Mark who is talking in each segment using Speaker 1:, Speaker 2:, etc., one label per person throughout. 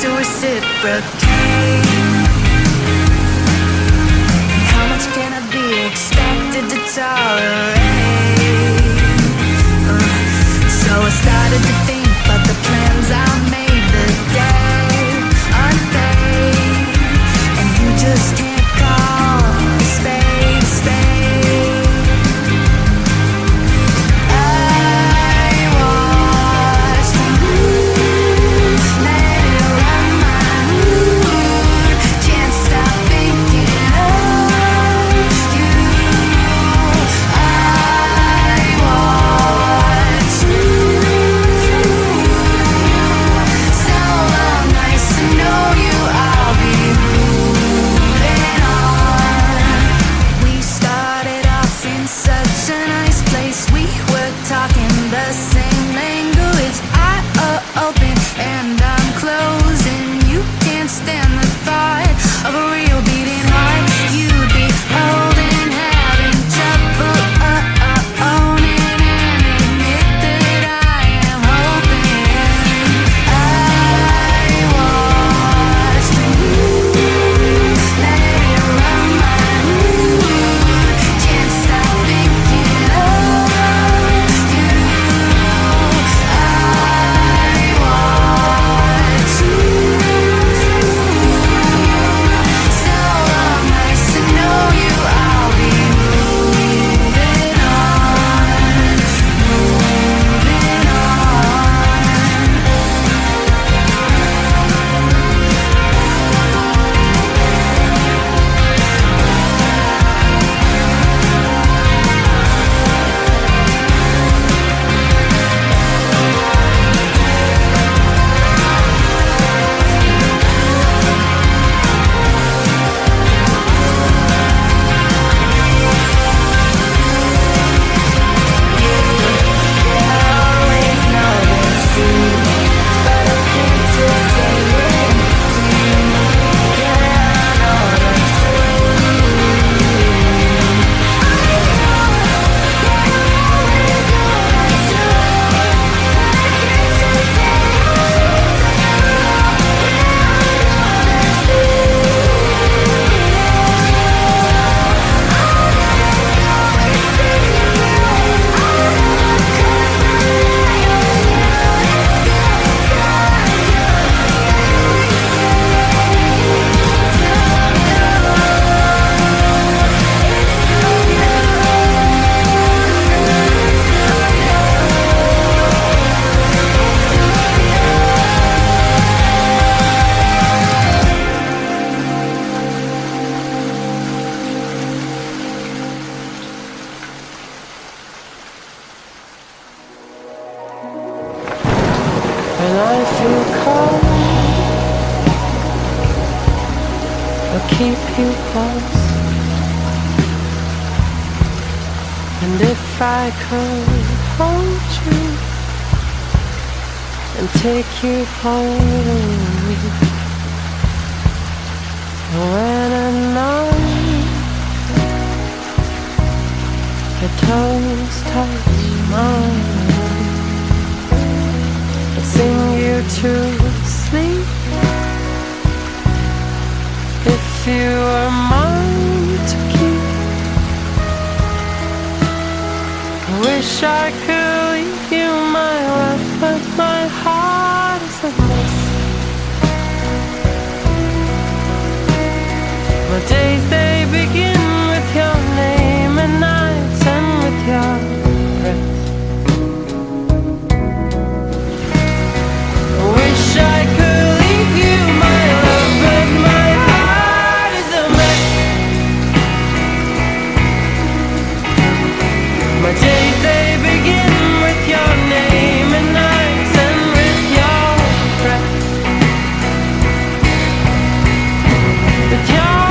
Speaker 1: to reciprocate. How much can I be expected to tolerate? So I started to think about the plans I made the day unpaid, and you just can't call a spade a spade. I watched the moon, let it run my mood. Can't stop thinking of you. I watch you. So nice to know you. I'll be moving on. We started off in such a nice place. We were talking the same language. I open and I'm closing. You can't stand the thought of a real beating heart. You'd be holding, having trouble owning and admit that I am hoping. I watched the moon, let it run my mood. Can't stop thinking of you. I watch you. So nice to know you. I'll be moving on, moving on. Always know the truth, but I can't just say it to you. Yeah, I know the
Speaker 2: When I feel cold, I'll keep you close. And if I could hold you and take you home, and when at night your toes touch mine, sing you to sleep. If you are mine to keep, I wish I could leave you my love, but my heart is a mess. My days, they begin with your name, and nights end with your breath. Wish I could leave you my love, but my heart is a mess. My days, they begin with your name, and nights end with your breath. With your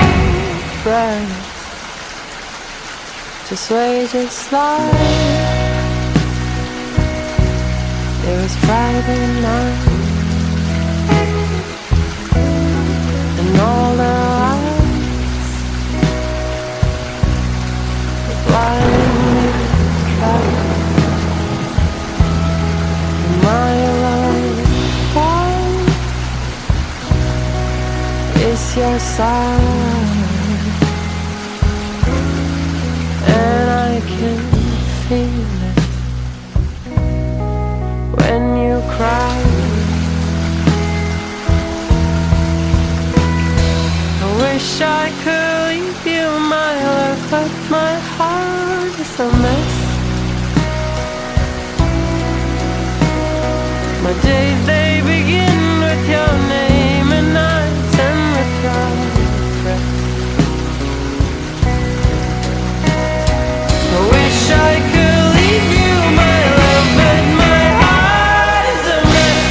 Speaker 2: breath. Just wait, just slide. It was Friday night, and all the lights were blinding track. And my love was side, and I can feel it when you cry. I wish I could leave you my love, but my heart is a mess. My days, they begin with your name, and nights end with your breath. I wish I could leave you my love, but my heart is a mess.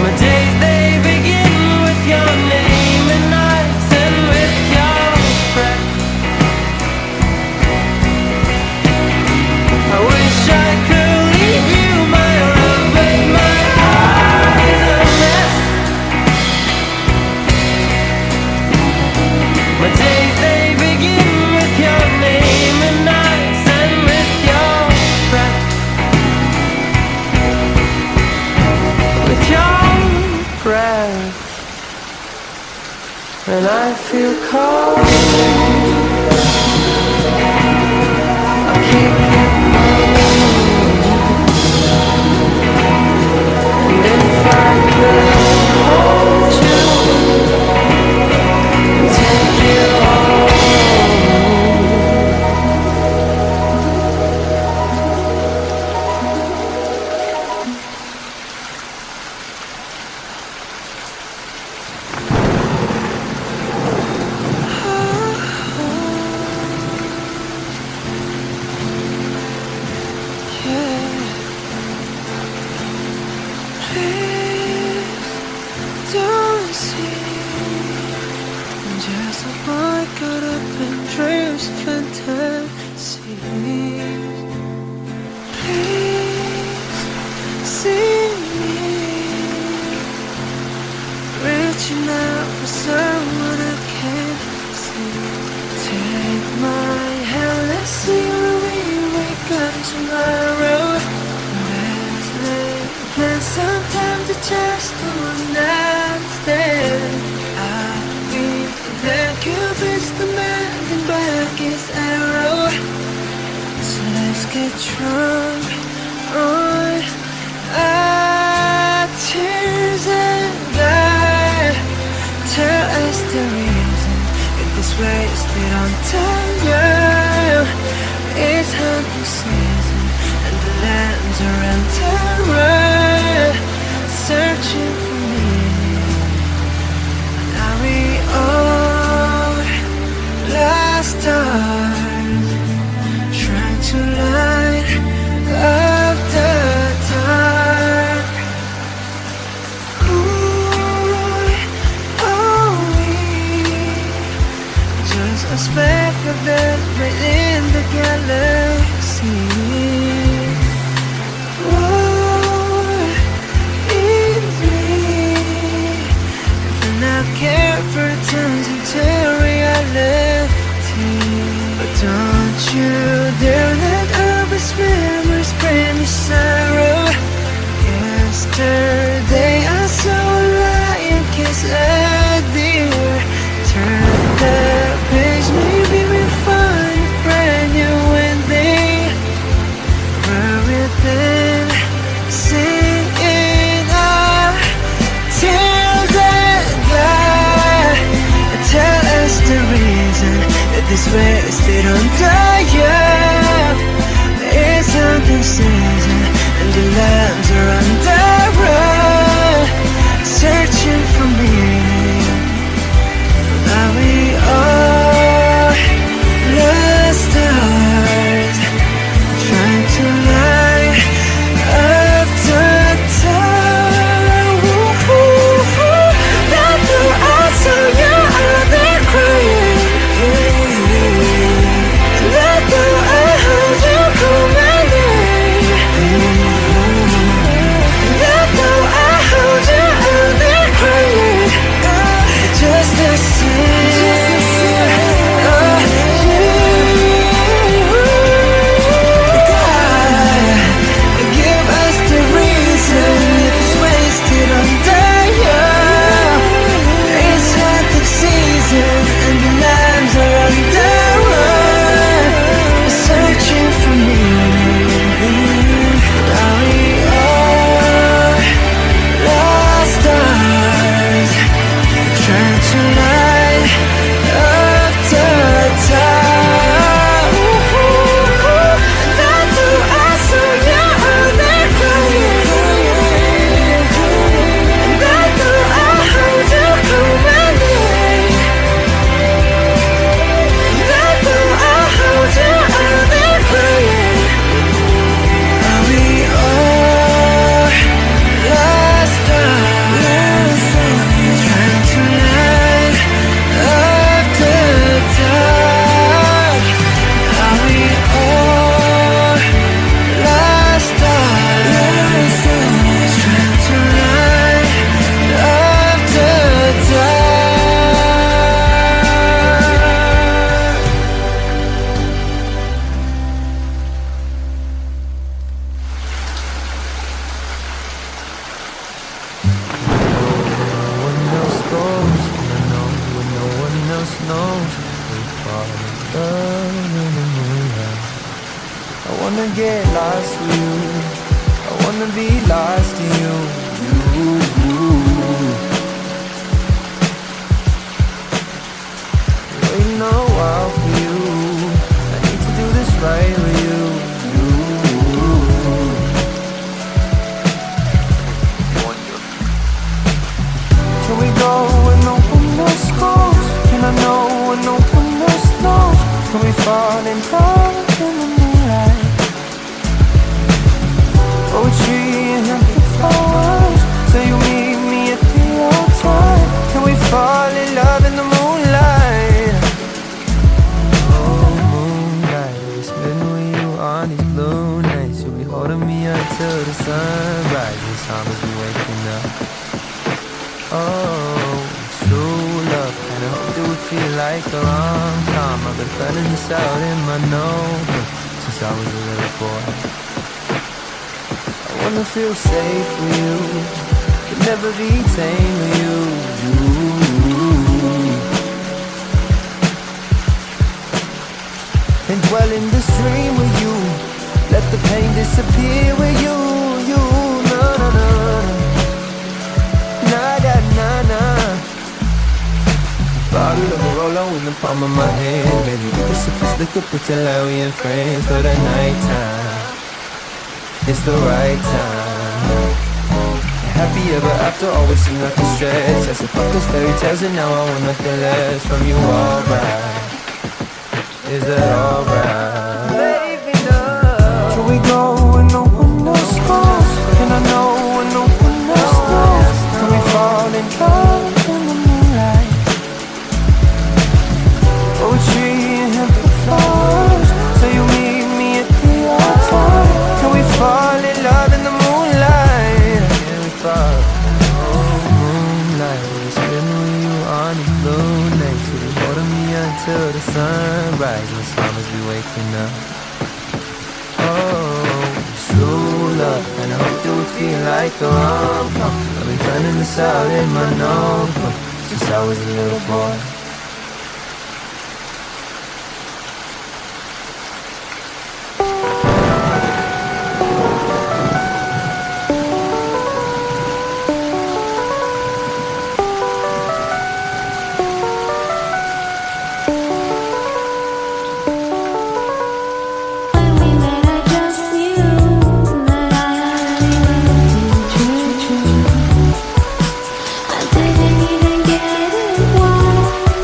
Speaker 2: My days, they begin with your name, and nights end with your breath. I wish I could leave you my love, but my heart is a mess. My days, they begin with your name, and nights end with your breath. With your breath. And I feel cold, I'll keep you. And if I could hold you and take you home. Don't see, just a boy caught up in dreams of fantasy. Please see me, reaching out for someone I can't see. Take my hand, let's see where we wake up tomorrow. Let's make plans sometime to just understand. I'll be there, Cupid's commanding back his arrow. So let's get drunk on our tears and I tell us the reason if this wasted on time. It's hunting season and the lands are in terror, searching for meaning. Are we all lost stars, trying to light up the dark? Who are we? Just a speck of dust within the galaxy. What is me? If I not care for it turns into reality. But don't you dare let all these memories bring me sorrow. Yesterday I saw a lion kiss a deer. Turn the page, maybe we'll find a brand new ending. wanna get lost with you. I wanna be lost in you. Waiting a while for you. I need to do this right with you. Can we go where no one else goes? Can I know when no one else knows? Can we fall in love in the moonlight? Poetry and empty flowers. So you meet me at the altar. Can we fall in love in the moonlight? Oh, moonlight, we spend with you on these blue nights. You'll be holding me until the sun rises. Time as we waking up. Oh, true love, kinda hope that we feel like a rom-com. I've been planning this out in my notebook since I was a little boy. I wanna feel safe with you, but never be tame with you. And dwell in this dream with you, let the pain disappear with you. No, no, no. Bottle of a roll in the palm of my hand. Baby, we can sip this liquor, pretend like we ain't friends. For the nighttime, it's the right time. Happy ever after always seemed like a stretch. I said fuck those fairy tales and now I want nothing less from you. Alright, is that alright? Baby, no. Can we go where no one else goes? Can I know when no one else knows? Can we fall in love in the moonlight? Poetry and empty flowers. So you meet me at the altar. Can we fall in love in the moonlight? Can we fall? Oh, moonlight, we spend with you on these blue nights. You'll be holding me until the sun rises. Time as we waking up. Oh, true love, and I hope that we feel like a rom-com. I've been planning this out in my notebook since I was a little boy.
Speaker 1: I didn't even get it once.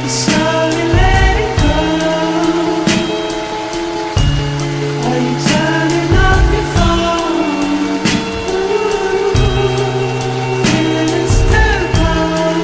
Speaker 2: slowly letting go. Are you turning off your phone? Feeling still cold.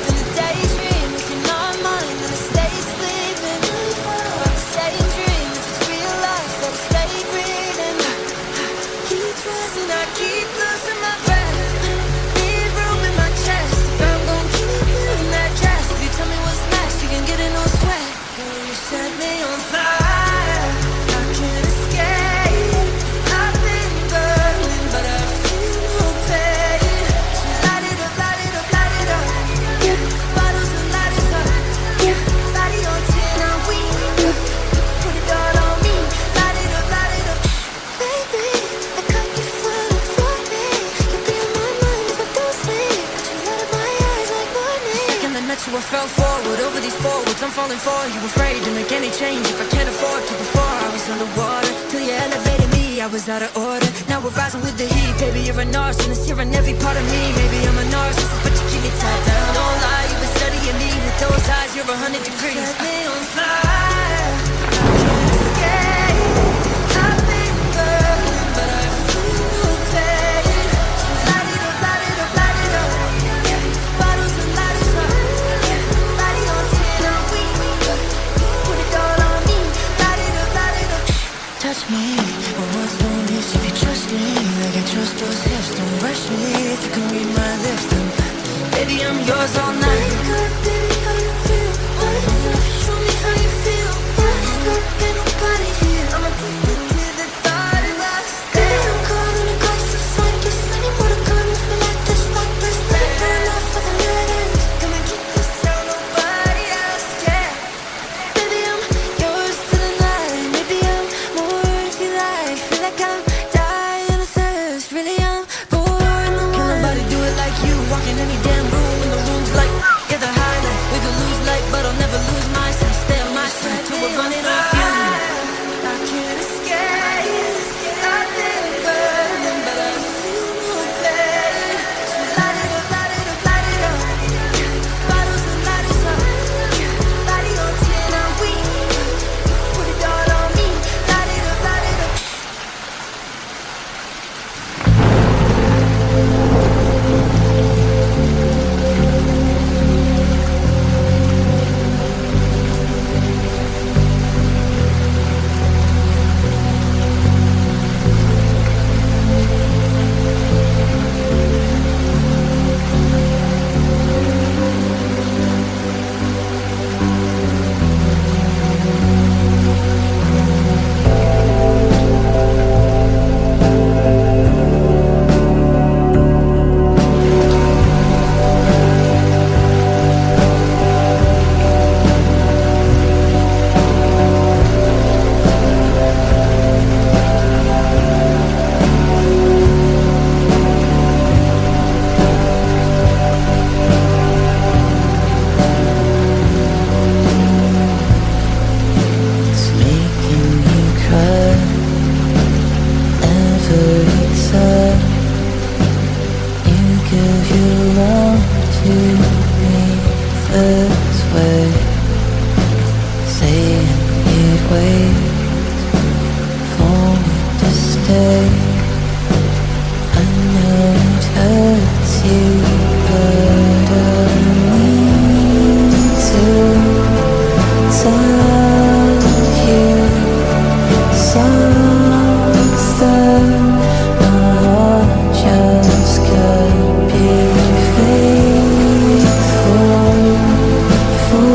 Speaker 1: In the daydream, if you're not mine, then I stay sleeping. About the same dream, if it's real life, then I stay breathing. Keep twisting, I keep losing my breath. Need room in my chest. If I'm gon' keep you in that dress, if you tell me what's next, you can get it no sweat. Girl, you set me on fire. I can't escape. I've been burning, but I feel no pain. So light it up, light it up, light it up. Yeah, bottles and lighters up. Yeah, body on 10, I'm weak. Put it all on me. Light it up, light it up. Baby, I got you falling for me. You be on my mind if I don't sleep. But you light up my eyes like morning. Second I met you, I fell forward over these forwards. I'm falling for you, afraid to make any change if I can't afford to. Before I was underwater, till you elevated me, I was out of order. Now we're rising with the heat, baby. You're a narcissist, you're in every part of me. Maybe I'm a narcissist, but you keep me tied down. Don't lie, you've been studying me with those eyes. You're 100 degrees. Set me on fire. I can't escape. I've been burning, but I feel no pain. So light it up, light it up, light it up. Yeah, bottles and lighters up. Yeah, body on 10, I'm weak. Put it all on me. Light it up, light it up. Touch me, but what's no use if you trust me? Like I trust those hips, don't rush me. If you can read my lips, then baby, I'm yours all night. Wake up, baby, how you feel? What's up, show me how you feel. Washed up, ain't nobody here. I'm addicted to the thought of us. Baby, I'm calling a crisis, like this. Many more to come, feel like this, like this. Let it burn off for the night. Come and keep this out, nobody else can. Baby, I'm yours to the night. Maybe I'm more if you like. Feel like I'm dying of thirst. Really, I'm bored. Can nobody do it like you? Walk in any damn room, and the room's like, yeah, the highlight.
Speaker 2: stay. I know it hurts you, but I need to tell you something. My heart just can't be faithful for.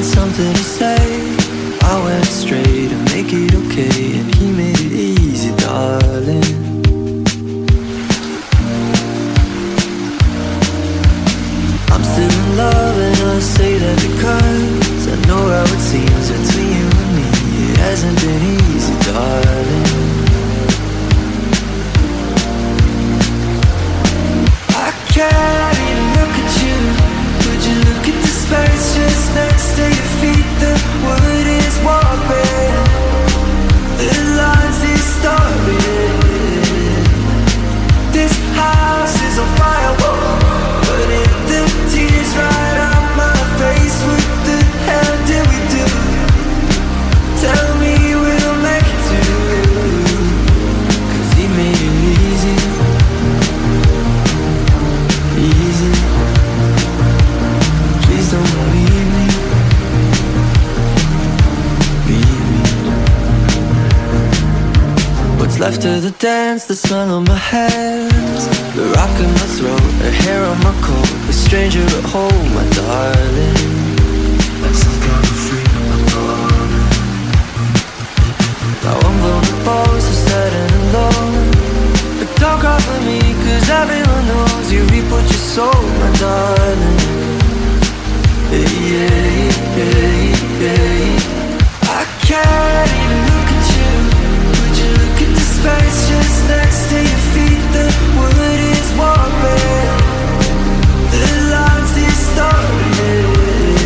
Speaker 2: Something to say. I went straight and make it okay, and he made it easy, darling. I'm still in love, and I say that because I know how it seems between you and me. It hasn't been easy, darling. I can't even look at you. Would you look at the space just next to your feet? The wood is warping, the lines distorted. This house is on fire, putting the tears right on my face. What the hell did we do? Tell me we'll make it through. 'Cause he made it easy, easy. Please don't leave me, leave me. What's left of the dance, the smell on my hands, the rock in my throat, the hair on my coat, a stranger at home, my darling. Like some kind of freedom, my darling. Now I'm vulnerable, so sad and alone, but don't cry for me, 'cause everyone knows you reap what you sow, my darling. I can't even look at you. Would you look at the space just next to your feet? The wood is warping, the lines distorted.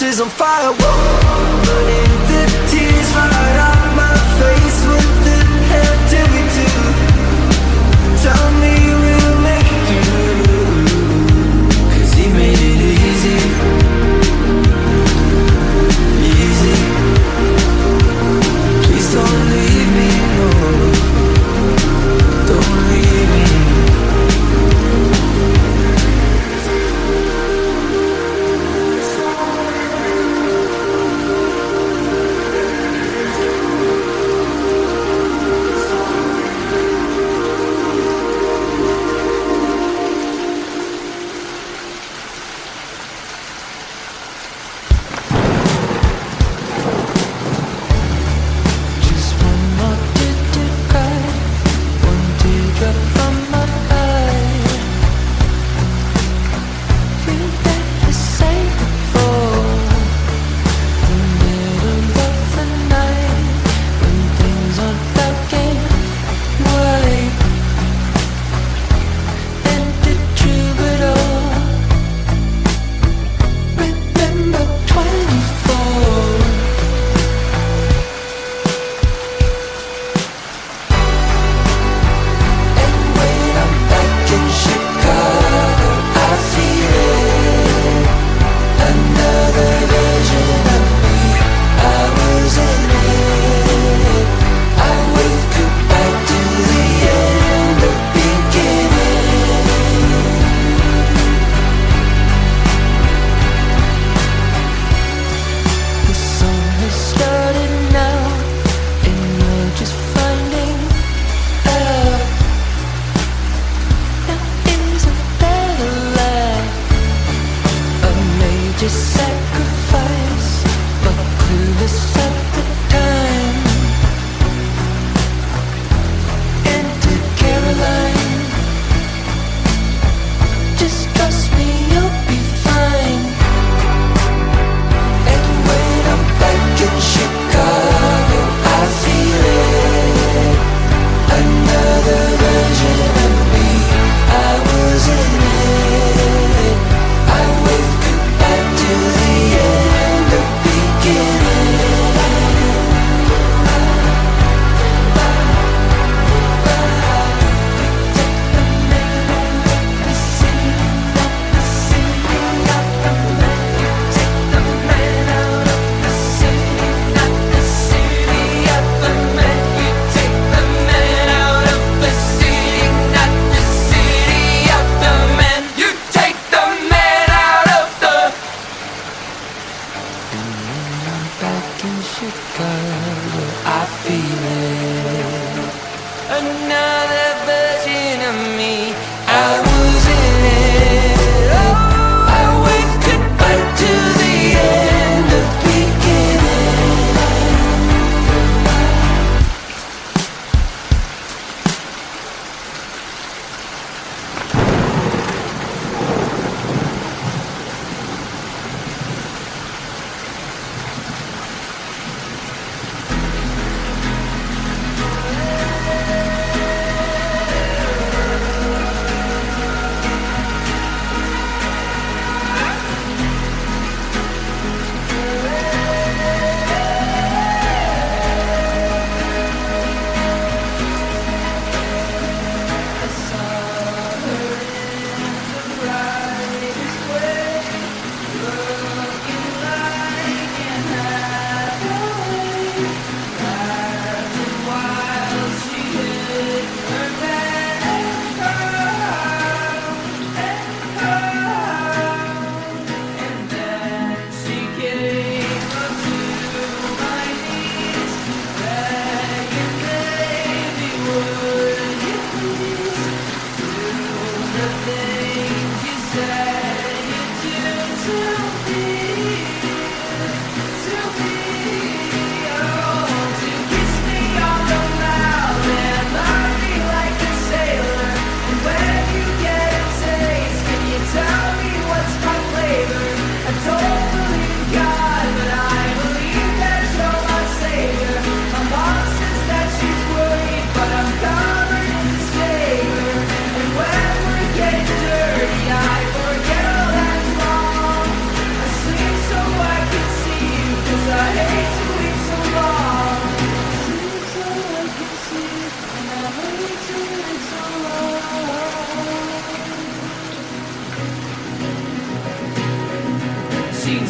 Speaker 2: is on fire. Whoa. Running the tears right out my face. What the hell did we do? Tell me we'll make it through. 'Cause he made it easy. Easy. Please don't leave me, no. Don't leave me. To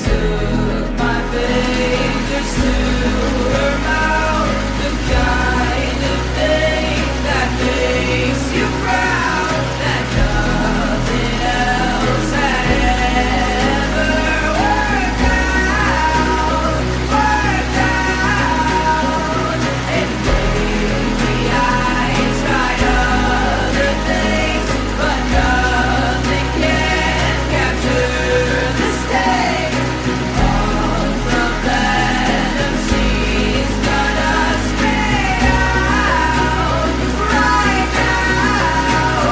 Speaker 2: took my fingers to her mouth, the kind of thing that makes you proud, that nothing else had ever worked out. And maybe I tried other things, but nothing can capture the sting of the venom she's gonna spit out right now.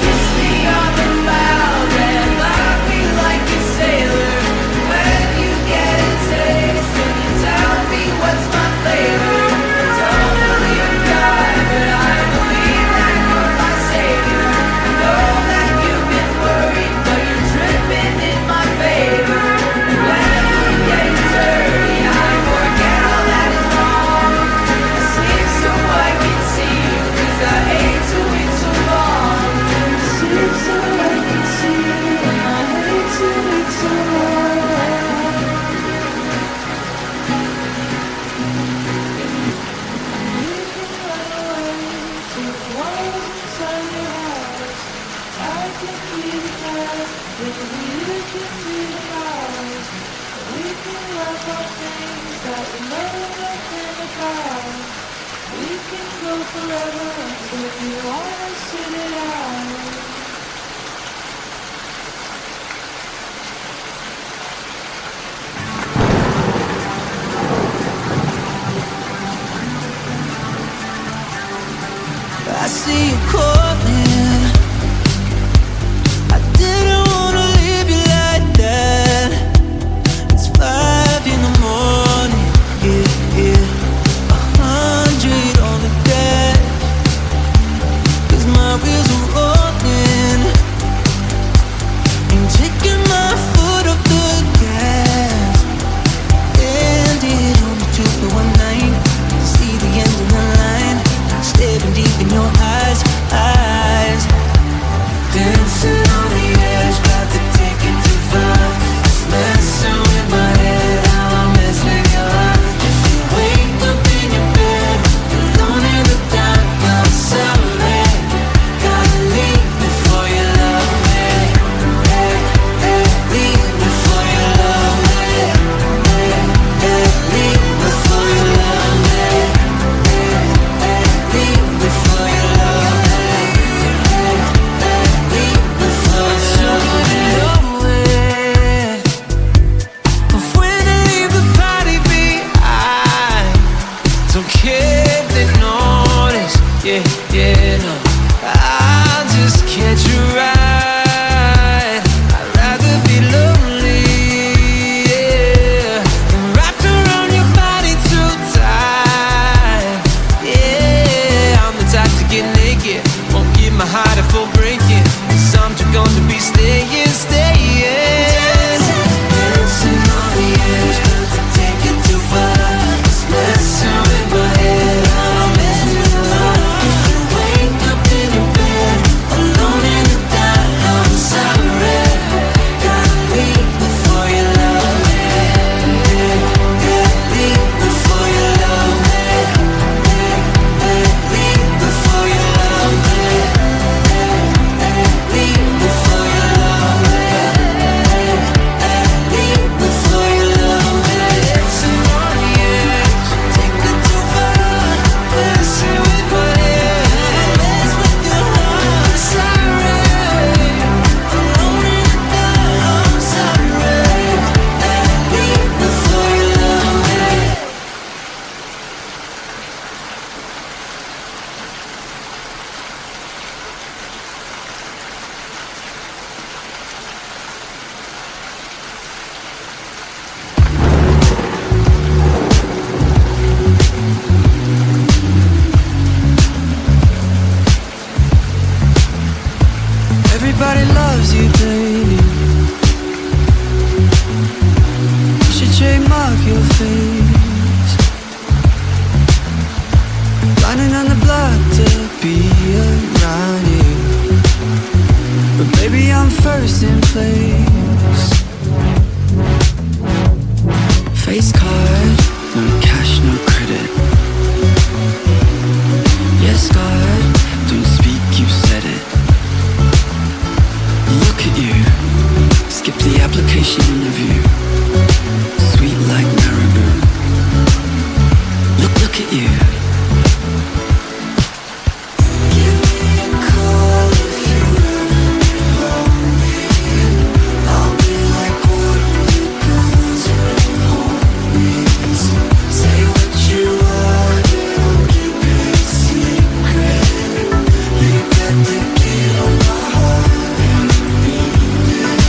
Speaker 2: Kiss me on the mouth and lock me like a sailor. When you get a taste, can you tell me what's my flavor? Don't believe God, but I believe that you're my savior. I know that you've been worried, but you're tripping in my favor. When we get dirty, I forget all that is wrong. Sleep so I can see you, 'cause I hate to wait so long. Sleep so I can see you, I hate to wait so long. Forever until you wanna sit it out. I see you calling. I didn't wanna leave you like that. It's 5 in the morning, yeah, yeah. 100 on the dash, 'cause my wheels are rolling. Ain't taking my foot off the gas. Ended on the 2-1-9. See the end of the line, staring deep in your eyes, eyes. Dancing on the edge, got to take it too far. Messing with my head, how I mess with your heart. If you wake up in your bed, alone in the dark, I'm sorry. Gotta leave before you love me. Hey, hey, leave before you love me. Hey, hey, leave before you love me. Hey, hey, leave before you love me. Hey, hey, leave before you love me. But when I leave the party behind, don't care if they notice, yeah, yeah, no. I'll just catch a ride. I'd rather be lonely, yeah, than wrapped around your body too tight. Yeah, I'm the type to get naked, won't give my heart a full breaking, 'cause I'm too gone to be staying, staying. Dancing on the edge, not to take it too far. It's messing with my head, how I mess with your heart. If you wake up in your bed, alone in the dark, I'm sorry. Gotta leave before you love me. Yeah, yeah, leave before you love me. Yeah, yeah, leave before you love me. Yeah, yeah, leave before you love me. Yeah, yeah, leave before you love me. Dancing on the edge, take it too far. Messing with my head, mess with your heart. Sorry, alone in the dark, I'm sorry. Leave before you love me. Everybody loves you, baby. You should trademark your face. Running on the block to be around you, but baby, I'm first in place. Face card, no cash, no credit. Yes, God, don't speak, you said it. Look at you, skip the application interview. Sweet like marabou. Look at you. Give me a call if you ever get lonely. I'll be like one of the girls and homies. Say what you want and I'll keep it secret. You got the key on my heart and beat it.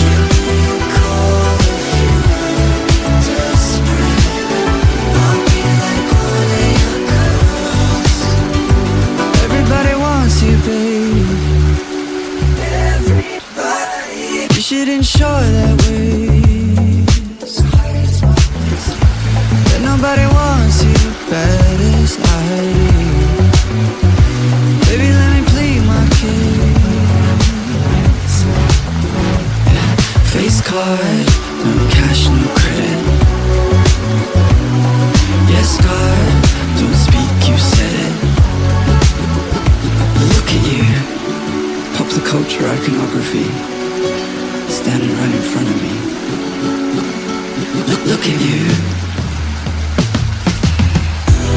Speaker 2: Give me a call if you ever get desperate. I'll be like one of your girls. Everybody wants you, babe. Everybody. You should ensure that ways that nobody wants you bad as I do. Baby, let me plead my case. Face card, no cash, no credit. Yes, God, don't speak, you said it. Look at you, pop the culture iconography, standing right in front of me. Look at you.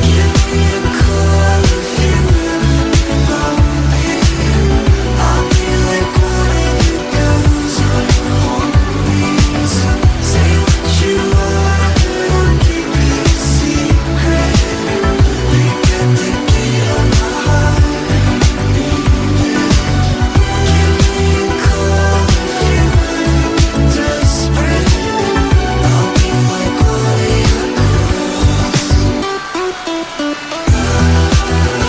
Speaker 2: Give me a call if you ever get lonely. I'll be like one of your girls or your homies. Say what you want and I'll keep it secret. You got the key on my heart and beat it. Give me a call if you ever get desperate. I'll be like one of your girls. Give me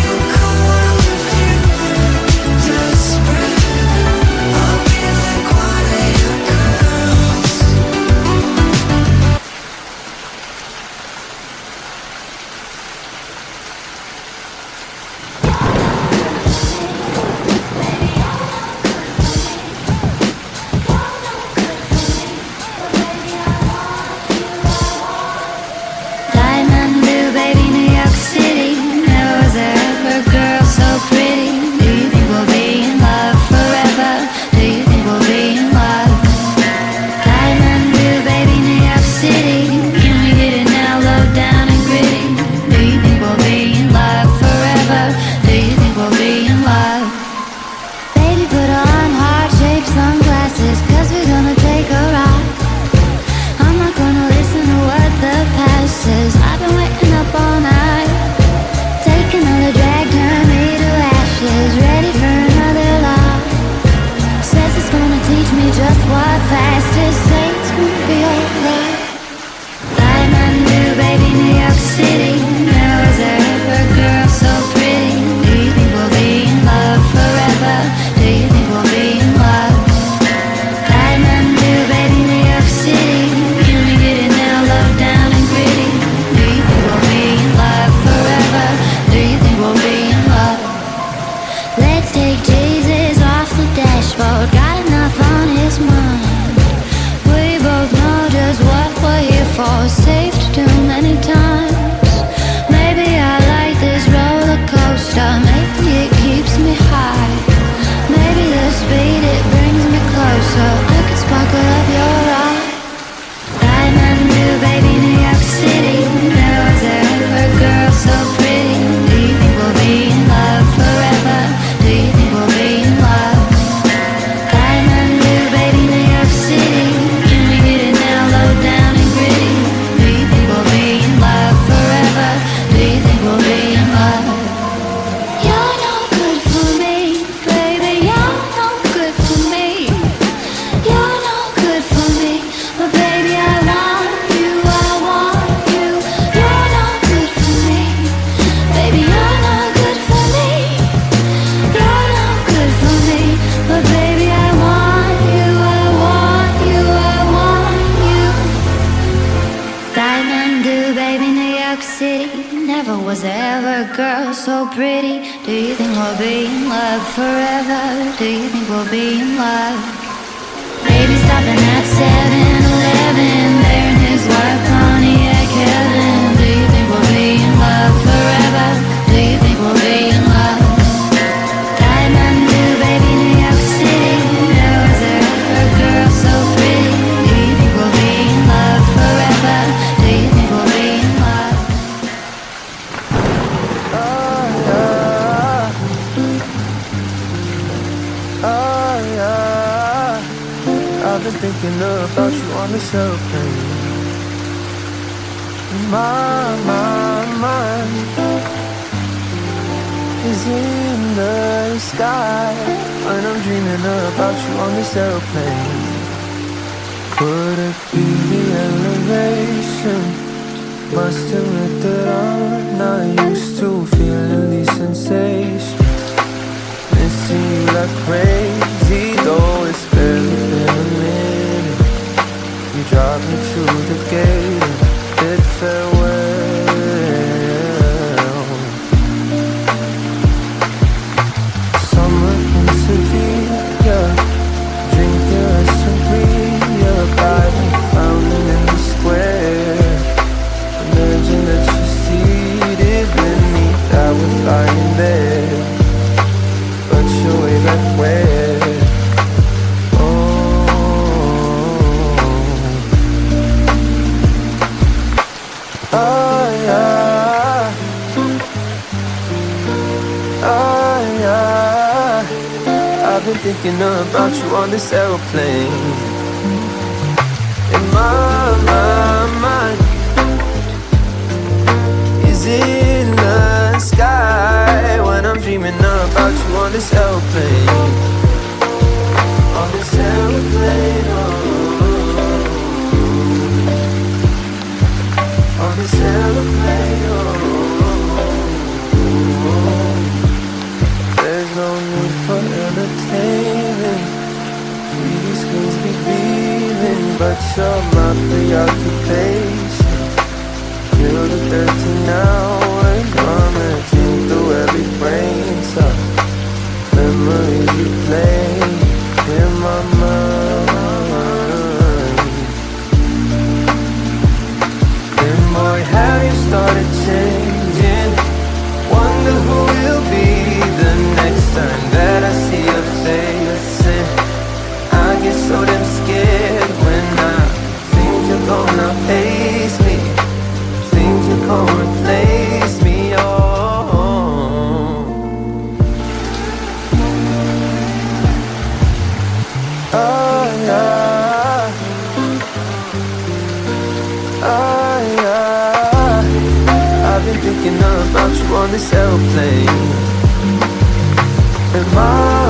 Speaker 2: a call if you ever get desperate. I'll be like one of your girls.
Speaker 1: Diamond blue, baby, New York City. Never was there ever a girl so pretty. Do you think we'll be in love forever? Do you think we'll be in love? Diamond blue, baby, New York City. Can we get it now, low down and gritty? Do you think we'll be in love forever? Do you think we'll be in love? Baby, put on heart-shaped sunglasses, 'cause we're gonna take a ride. I'm not gonna listen to what the past says. I've been waiting up all night. Take another drag, turn me to ashes. Ready for another love. Says it's gonna teach me just what fast is. Say it's gonna be alright. Diamond blue, baby, New York City. Never was there ever a girl so pretty. Do you think we'll be in love forever? Do you think we'll be in love? Diamond blue, baby, New York City. Can we get it now, low down and gritty? Do you think we'll be in love forever? Do you think we'll be in love? Let's take Jesus off the dashboard. Got enough on his mind. We both know just what we're here for. Saved too many times. Maybe I like this roller coaster. Maybe it keeps me high. Maybe the speed, it brings me closer. I could sparkle up your eye. Diamond blue, baby, New York City. Never was there ever a girl so pretty. Do you think we'll be in love forever? Do you think we'll be in love? Diamond blue, baby, New York City. Can we get it now, low down and gritty? Do Was there ever a girl so pretty? Do you think we'll be in love forever? Do you think we'll be in love? Baby stopping at 7-Eleven, there in his white Pontiac Kevin. Do you think we'll be in love forever? Do you think we'll be in love? Kathmandu, baby, New York City. There was there ever a girl so pretty? Do you think we'll be in love forever? Do you think we'll be in love?
Speaker 2: I've been thinking about you on this airplane. My mind is in the sky when I'm dreaming about you on this airplane. Could it be the elevation? Must admit that I'm not used to feeling these sensations. Missing you like crazy, though it's barely been a minute. You dropped me to the gate and bid farewell. Summer in Sevilla, drinking a sangria by the fountain in the square. Imagine that you're seated beneath, I was lying there. But you're way back where? Oh yeah, oh yeah. I've been thinking about you on this airplane. And my mind is in the sky when I'm dreaming about you on this airplane. On this airplane, on this airplane, there's no need for entertainment. TV screens be beaming, but you're my preoccupation. Feel the 13 hours rummaging through every brain cell. Memories replay in my mind. And boy, have you started changing? Wonder who will be the next time that I see your face. And I get so damn scared when I think you're gonna face me. Think you're gonna replace me, oh. Oh yeah, oh yeah. I've been thinking about you on this airplane. And my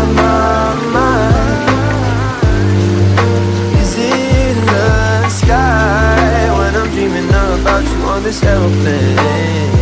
Speaker 2: mind is in the sky when I'm dreaming about you on this airplane.